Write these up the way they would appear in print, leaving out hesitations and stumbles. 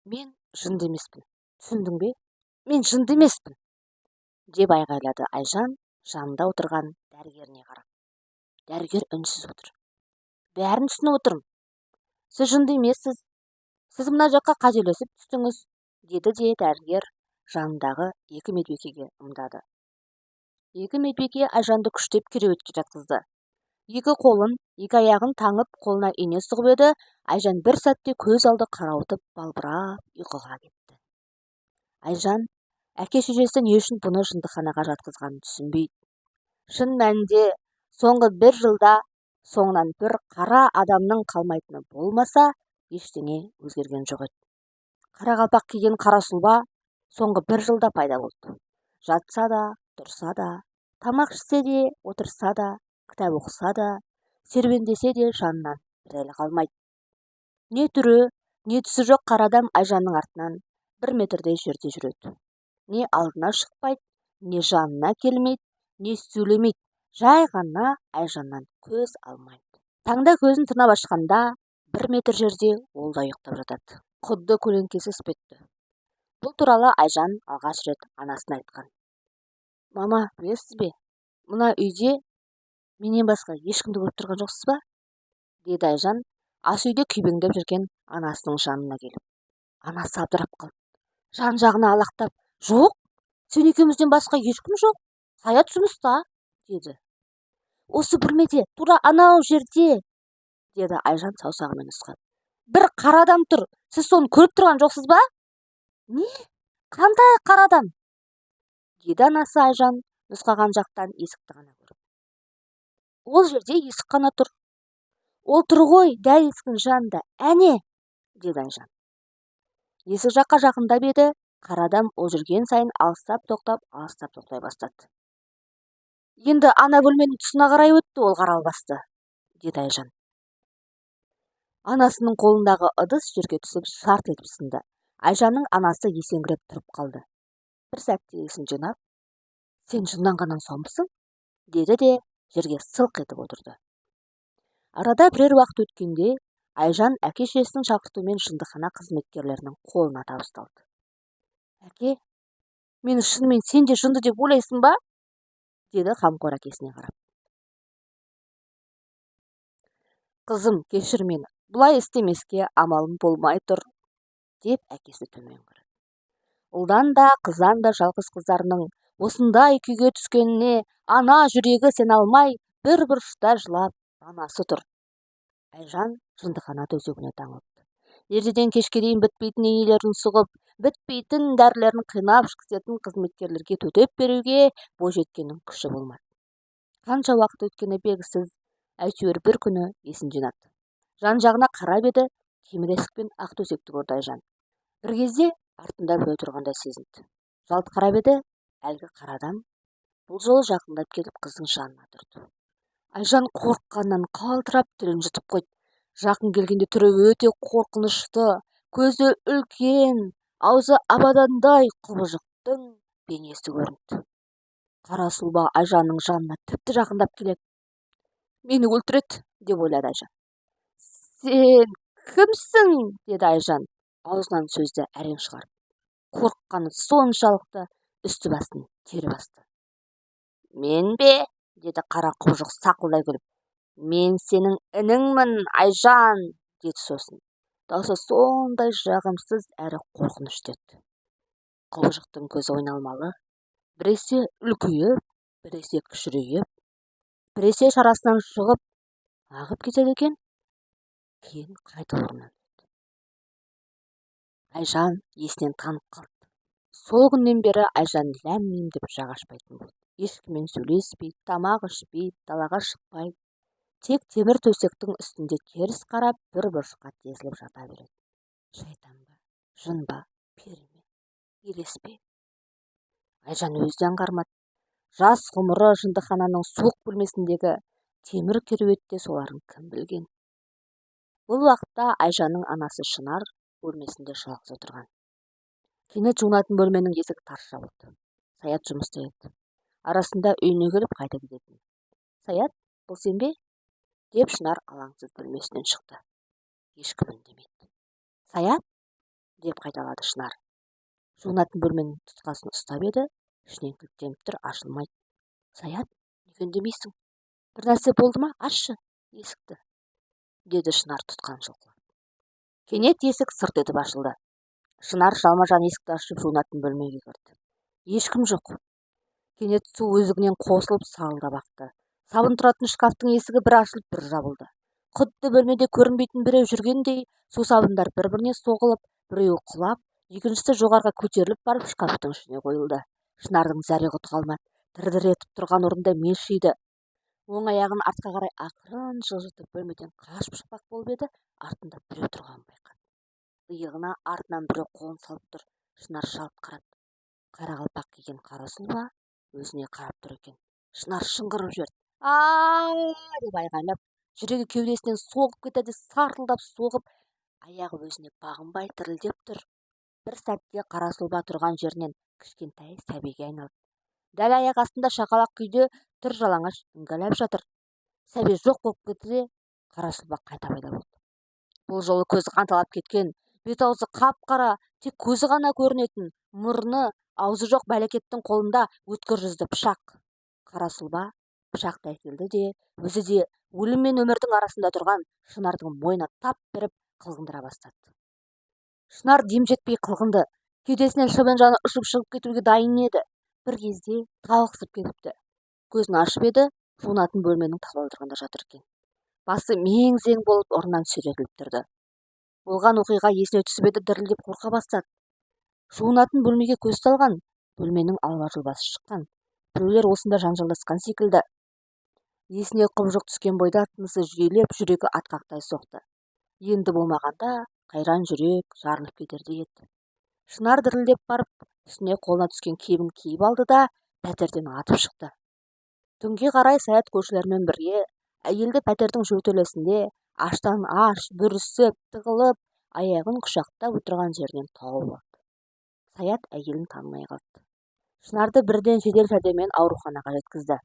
Мен жынды емеспін. Түсіндің бе? Мен жынды емеспін, деп айғайлады Айжан жанында отырған дәрігеріне қарап. Дәрігер үнсіз отыр. Бәрін түсініп отырмын. Сіз жынды емессіз. Сіз мына жаққа қателесіп түстіңіз, деді де дәрігер жанындағы екі медбикеге ымдады. Екі медбике Айжанды күштеп кереуетке жатқызды. Екі қолын, екі аяғын таңып, қолына ине сұғып еді, Айжан бір сәтте көз алды қарауытып, балбырап ұйқыға кетті. Айжан әке-шешесі не үшін бұны жындыханаға жатқызғанын түсінбейді. Шын мәнінде соңғы бір жылда соңынан бір қара адамның қалмайтыны болмаса, ештеңе өзгерген жоқ еді. Қарақалпақ киген қара сұлба соңғы бір жылда пайда болды. Жатса да, тұрса да, тамақ ішсе де, отырса да, кітап оқыса да, серуендесе де жанынан бір әлі қалмайды. Не түрі, не түсі жоқ қара адам Айжанның артынан 1 метрдей жерде жүреді. Не алдына шықпайды, не жанына келмейді, не сөйлемейді, жай ғана Айжаннан көз алмайды. Таңда көзін тырнап ашқанда 1 метр жерде ол да ұйықтап жатады. Құдды көлеңкесі іспетті. Бұл туралы Айжан алғаш рет анасына айтқан. Мама, білесіз бе, мына үйде менен басқа ешкімді көріп тұрған жоқсыз ба? Деді Айжан ас үйде күйбеңдеп жүрген анасының жанына келіп. Анасы абдырап қалды. Жан-жағына алақтап, жоқ, сен екеумізден басқа ешкім жоқ, Саят жұмыста, деді. Осы бөлмеде, тура анау жерде, деді Айжан саусағымен нұсқап. Бір қара адам тұр, сіз соны көріп тұрған жоқсыз ба? Не? Қандай қара адам? Деді анасы Айжан нұсқаған жақтан есікті ғана көріп. Ол жерде есік қана тұр. Ол тұр ғой, дәл есіктің жанында, әне, деді Айжан. Есік жаққа жақындап еді, қара адам ол жүрген сайын алыстап тоқтай бастады. Енді ана бөлменің тұсына қарай өтті ол қара албасты, деді Айжан. Анасының қолындағы ыдыс жерге түсіп шарт етіп сынды. Айжанның анасы есеңгіреп тұрып қалды. Бір сәтте есін жинап, сен жынданғаннан соңмысың? Деді де жерге сылқ етіп отырды. Арада бірер уақыт өткенде Айжан әке-шешесінің шақыртуымен жындыхана қызметкерлерінің қолына табысталды. Әке, мені шынымен сен де жынды деп ойлайсың ба? Деді қамқор әкесіне қарап. Қызым, кешір мені, бұлай істемеске амалым болмай тұр, деп әкесі төмен қарады. Ұлдан да қыздан да жалғыз қыздарының осындай күйге түскеніне ана жүрегі сен алмай, бір бұрышта жылап, анасы тұр. Айжан жындыхана төсегіне таңылды. Ертеден кешке дейін бітпейтін инелерін сұғып, бітпейтін дәрілерін қинап ішкізетін қызметкерлерге төтеп беруге бойжеткеннің күші болмады. Қанша уақыт өткені белгісіз, әйтеуір бір күні есін жинады. Жан-жағына қарап еді, темір есік пен ақ төсекті көрді Айжан. Бір кезде артында біреу тұрғандай сезінді. Жалт қарап еді, әлгі қара адам бұл жолы жақындап келіп қыздың жанына тұрды. Айжан қорыққаннан қалтырап тілін жұтып қойды. Жақын келгенде түрі өте қорқынышты, көзі үлкен, аузы абадандай құбыжықтың бейнесі көрінді. Қара сұлба Айжанның жанына тіпті жақындап келеді. Мені өлтіреді, деп ойлады Айжан. Сен кімсің? Деді Айжан, аузынан сөзді әрең шығарып. Қорыққаны соншалықты үсті басын тері басты. Мен бе? Деді қара құбыжық сақылдай күліп. Мен сенің ініңмін, Айжан, деді сосын. Даусы сондай жағымсыз әрі қорқынышты еді. Құбыжықтың көзі ойналмалы, біресе үлкейіп, біресе кішірейіп, біресе шарасынан шығып, ағып кетеді екен, кейін қайта орнына келеді. Айжан есінен танып қалды. Сол күннен бері Айжан ләм-мим деп жақ ашпайтын болды. Ешкіммен сөйлеспейді, тамақ ішпейді, далаға шықпайды. Тек темір төсектің үстінде теріс қарап, бір бұрышқа тесіліп жата береді. Шайтан ба, жын ба, пері ме, елес пе? Айжан өзі де аңғармады. Жас ғұмыры жындыхананың суық бөлмесіндегі темір кереуетте соларын кім білген? Бұл уақытта Айжанның анасы Шынар бөлмесінде жалғыз отырған. Кенет жуынатын бөлменің есігі тарс жабылды. Саят жұмыста еді. Арасында үйіне келіп қайта кететін. Саят, бұл сен бе? Деп Шынар алаңсыз бөлмесінен шықты. Ешкім үндемейді. Саят? деп қайталады Шынар. Жуынатын бөлменің тұтқасын ұстап еді, ішінен кілттеніп тұр, ашылмайды. Саят, неге үндемейсің? Бір нәрсе болды ма? Ашшы есікті, деді Шынар тұтқан жұлқылап. Кенет есік сырт етіп ашылды. Шынар жалма-жан есікті ашып жуынатын бөлмеге кірді. Ешкім жоқ. Кенет су өзігінен қосылып сарылдап ақты. Сабын тұратын шкафтың есігі бір ашылып, бір жабылды. Құдды бөлмеде көрінбейтін біреу жүргендей, су сабындар бір-біріне соғылып, біреуі құлап, екіншісі жоғарға көтеріліп барып шкафтың ішіне қойылды. Шынардың зәре-құты қалмады. Дір-дір етіп тұрған орнында мелшиді. Оң аяғын артқа қарай ақырын жылжытып бөлмеден қашып шықпақ болып еді, артында біреу тұрғанын байқады. Иығына артынан біреу қолын салып тұр. Шынар шалт қарады. Қарақалпақ киген қара сұлба өзіне қарап тұр екен. Шынар шыңғырып жіберді. А-а-а деп айғайлап, жүрегі кеудесінен соғып кетеді, сартылдап соғып, аяғы өзіне бағынбай дірілдеп тұр. Бір сәтте қара сұлба тұрған жерінен кішкентай сәбиге айналды. Дәл аяқ астында шақалақ күйде тұр жалаңаш іңгәлап жатыр. Сәби жоқ болып кетті де, қара сұлба қайта пайда болды. Бұл жолы көзі қанталап кеткен, бет-аузы қап-қара, тек көзі ғана көрінетін, мұрны, аузы жоқ бәлекеттің қолында өткір жүзді пышақ. Қара сұлба пышақты әкелді де, өзі де өлім мен өмірдің арасында тұрған Шынардың мойнына тап беріп қылғындыра бастады. Шынар дем жетпей қылғынды. Кеудесінен шыбын жаны ұшып шығып кетуге дайын еді. Бір кезде талықсып кетіпті. Көзін ашып еді, жуынатын бөлменің табалдырығында жатыр екен. Басы мең-зең болып орнынан сүйретіліп тұрды. Болған оқиға есіне түсіп еді, дірілдеп қорқа бастады. Жуынатын бөлмеге көз салған, бөлменің алба-жұлбасы шыққан. Біреулер осында жанжалдасқан секілді. Есіне құбыжық түскен бойда тынысы жиілеп, жүрегі атқақтай соқты. Енді болмағанда қайран жүрек жарылып кетердей еді. Шынар дірілдеп барып, үстіне қолына түскен кебін киіп алды да пәтерден атып шықты. Түнге қарай Саят көршілермен бірге әйелді пәтердің жөтелесінде аштан аш, бүрісіп, тығылып, аяғын құшақтап отырған жерінен тауып алды. Саят әйелін танымай қалды. Шынарды бірден жедел жәрдеммен ауруханаға жеткізді.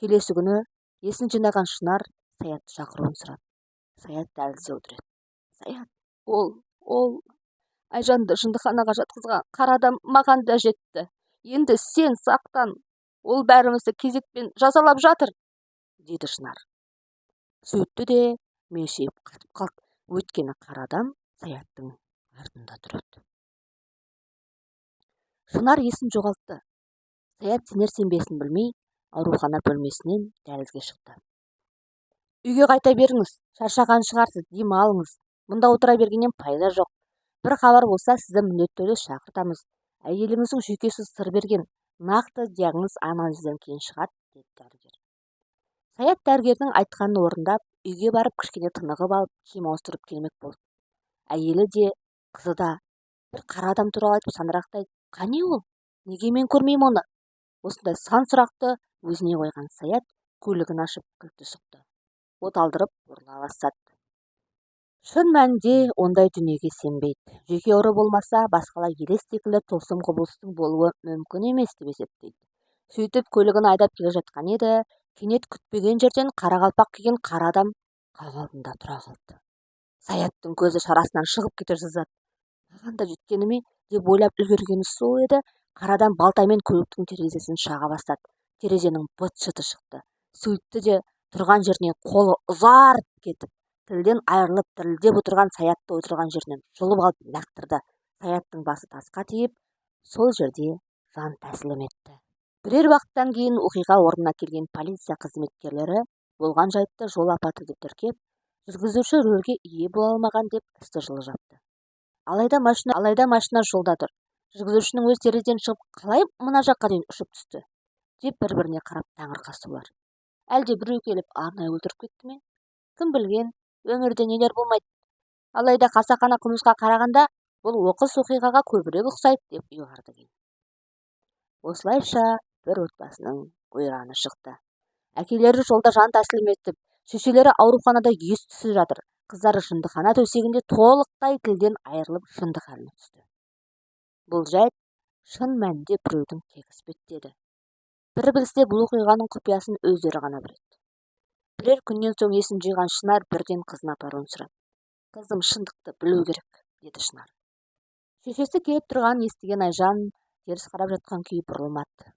Келесі күні есін жинаған Шынар Саятты шақыруын сұрады. Саят дәлізде отыр еді. Саят, ол Айжанды жындыханаға жатқызған қара адам маған да жетті. Енді сен сақтан. Ол бәрімізді кезекпен жазалап жатыр, деді Шынар. Сөйтті де мелшиіп қатып қалды. Өйткені қара адам Саяттың артында тұр еді. Шынар есін жоғалтты. Саят сенер-сенбесін білмей, аурухана бөлмесінен дәлізге шықты. Үйге қайта беріңіз, шаршаған шығарсыз, дем алыңыз. Мұнда отыра бергеннен пайда жоқ. Бір хабар болса, сізді міндетті түрде шақыртамыз. Әйеліңіздің жүйкесі сыр берген, нақты диагноз анализден кейін шығады, деді дәрігер. Саят дәрігердің айтқанын орындап, үйге барып кішкене тынығып алып, киім ауыстырып келмек болды. Әйелі де, қызы да бір қара адам туралы айтып сандырақтайды. Қане ол? Неге мен көрмеймін оны? Осындай сан сұрақты өзіне қойған Саят көлігін ашып кілтті сұқты. От алдырып бұрыла бастады. Шын мәнінде ондай дүниеге сенбейді. Жүйке ауру болмаса, басқалай елес секілді тылсым құбылыстың болуы мүмкін емес деп есептейді. Сөйтіп көлігін айдап келе жатқан еді, кенет күтпеген жерден қарақалпақ киген қара адам қақ алдында тұра қалды. Саяттың көзі шарасынан шығып кете жаздады. Маған да жеткені ме деп ойлап үлгергені сол еді, қара адам балтамен көліктің терезесін шаға бастады. Терезенің быт-шыты шықты. Сөйтті де тұрған жеріне қолы ұзарып кетіп, тілден айырылып дірілдеп отырған Саятты отырған жерінен жұлып алып лақтырды. Саяттың басы тасқа тиіп, сол жерде жан тәсілім етті. Бірер уақыттан кейін оқиға орнына келген полиция қызметкерлері болған жайтты жол апаты деп тіркеп, жүргізуші рөлге ие бола алмаған деп істі жылы жапты. Алайда машина жолда тұр. Жүргізушінің өз терезеден шығып, қалай мына жаққа дейін ұшып түсті деп бір-біріне қарап таңырқасты олар. Әлде біреу келіп арнайы өлтіріп кетті ме? Кім білген, өмірде нелер болмайды. Алайда қасақана қылмысқа қарағанда бұл оқыс оқиғаға көбірек ұқсайды деп ұйғарды екен. Осылайша бір отбасының ойраны шықты. Әкелері жолда жан тәсілім етіп, шешелері ауруханада ес-түссіз жатыр. Қыздары жындыхана төсегінде толықтай тілден айырылып жынды халіне түсті. Бұл жайт шын мәнінде біреудің кек іспеттеді. Бір білсе, бұл оқиғаның құпиясын өздері ғана біледі. Бірер күннен соң есін жиған Шынар бірден қызына апаруын сұрады. Қызым, шындықты білу керек, деді Шынар. Шешесі келіп тұрғанын естіген Айжан теріс қарап жатқан күй бұрылмады.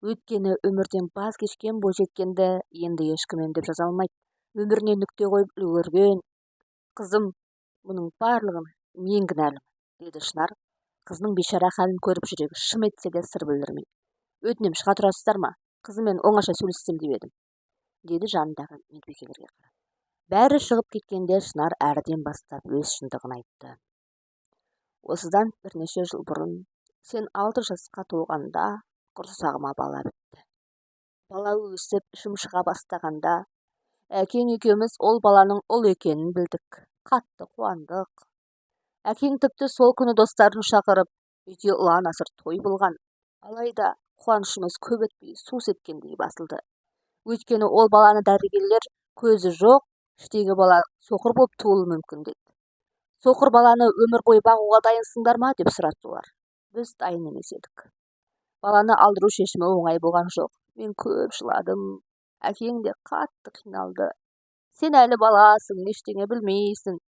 Өйткені өмірден баз кешкен бойжеткенді енді ешкім емдеп жаза алмайды. Өміріне нүкте қойып үлгерген. Қызым, мұның барлығын мен кінәлімін, деді Шынар. Қызының бейшара халін көріп жүрегі шым етсе де сыр білдірмей. Өтінем, шыға тұрасыздар ма? Қызыммен оңаша сөйлессем деп едім, деді жанындағы медбикелерге қарап. Бәрі шығып кеткенде Шынар әріден бастап өз шындығын айтты. Осыдан бірнеше жыл бұрын сен 6 жасқа толғанда құрсағыма бала бітті. Бала өсіп ішім шыға бастағанда әкең екеуміз ол баланың ұл екенін білдік. Қатты қуандық. Әкең тіпті сол күні достарын шақырып, үйде ұлан-асыр той болған. Алайда қуанышымыз көп өтпей су сепкендей басылды. Өйткені ол баланы дәрігерлер көзі жоқ, іштегі бала соқыр болып туылуы мүмкін деді. Соқыр баланы өмір бойы бағуға дайынсыңдар ма деп сұрады олар. Біз дайын емес едік. Баланы алдыру шешімі оңай болған жоқ. Мен көп жыладым. Әкең де қатты қиналды. Сен әлі баласың, ештеңе білмейсің.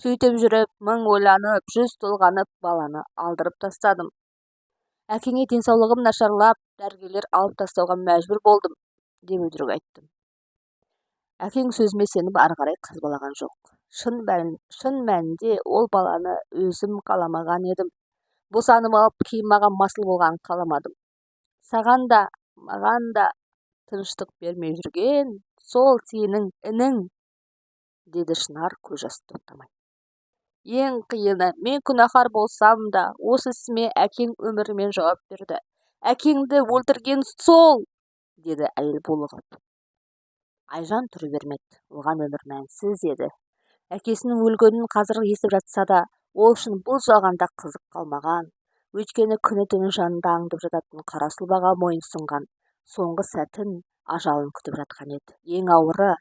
Сөйтіп жүріп, 1000 ойланып, 100 толғанып, баланы алдырып тастадым. Әкеңе денсаулығым нашарлап, дәрігерлер алып тастауға мәжбүр болдым, деп өтірік айттым. Әкең сөзіме сеніп ары қарай қазбалаған жоқ. Шын мәнінде ол баланы өзім қаламаған едім. Босанып алып маған масыл болғанын қаламадым. Саған да, маған да тыныштық бермей жүрген сол сенің інің, деді Шынар көз жасы тоқтамай. Ең қиыны, мен күнәһар болсам да, осы ісіме әкең өмірімен жауап берді. Әкеңді өлтірген сол, деді әйел булығып. Айжан тұры бермеді. Оған өмір мәнсіз еді. Әкесінің өлгенін қазір естіп жатса да, ол үшін бұл жалғанда қызық қалмаған. Өйткені күні-түні жанында аңдып жататын қара сұлбаға мойынсұнған соңғы сәтін, ажалын күтіп жатқан еді. Ең ауыры,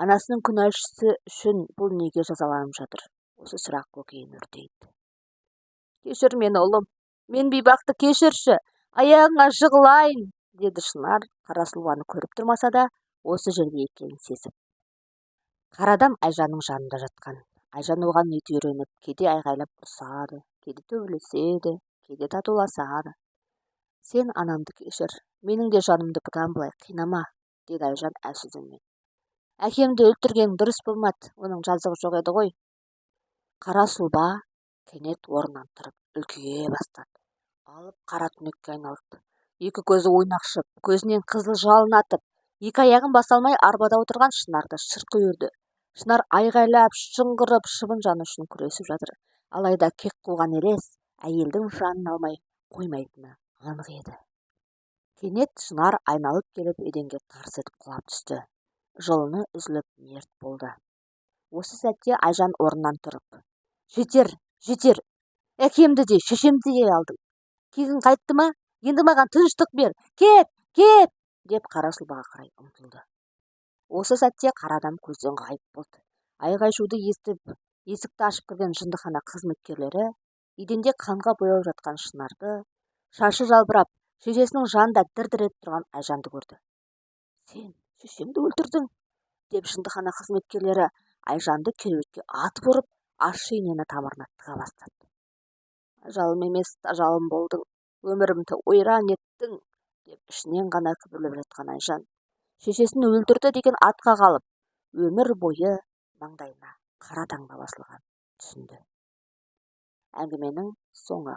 анасының күнәшісі үшін бұл неге жазаланып жатыр? Осы сұрақ көкейін өртейді. Кешір мені, ұлым. Мен бейбақты кешірші. Аяғыңа жығылайын, деді Шынар, қара сұлбаны көріп тұрмаса да, осы жерде екенін сезіп. Қарадам Айжанның жанында жатқан. Айжан оған ет үйреніп, кейде айғайлап ұрсады, кейде төбелеседі, кейде татуласады. Сен анамды кешір, менің де жанымды бұдан былай қинама, деді Айжан әлсіз үнмен. Әкемді өлтірген дұрыс болмады, оның жазығы жоқ еді ғой. Қара сұлба кенет орнынан тұрып үлкейе бастады. Алып қара түнекке айналды. Екі көзі ойнақшып, көзінен қызыл жалын атып, екі аяғын баса алмай арбада отырған Шынарды шырқ үйірді. Шынар айғайлап, шыңғырып, шыбын жаны үшін күресіп жатыр. Алайда кек қылған елес әйелдің жанын алмай қоймайтыны анық еді. Кенет Шынар айналып келіп еденге тарс етіп құлап түсті. Жұлыны үзіліп мерт болды. Осы сәтте Айжан орнынан тұрып: Жетер, әкемді де, шешемді де алдым. Кегің қайтты ма? Енді маған тыныштық бер. Кет, деп қара сұлбаға қарай ұмтылды. Осы сәтте қара адам көзден ғайып болды. Айғай-шуды естіп, есікті ашып кірген жындыхана қызметкерлері еденде қанға боялып жатқан Шынарды, шашы жалбырап, шешесінің жанында дір-дір етіп тұрған Айжанды көрді. Сен шешеңді өлтірдің, деп жындыхана қызметкерлері Айжанды кереуетке атып ұрып, ащы инені тамырына тыға бастады. Ажалым емес, ажалым болдың, өмірімді ойран еттің, деп ішінен ғана күбірлеп жатқан Айжан шешесін өлтірді деген атқа қалып, өмір бойы маңдайына қара таңба басылған түсінді. Әңгіменің соңы.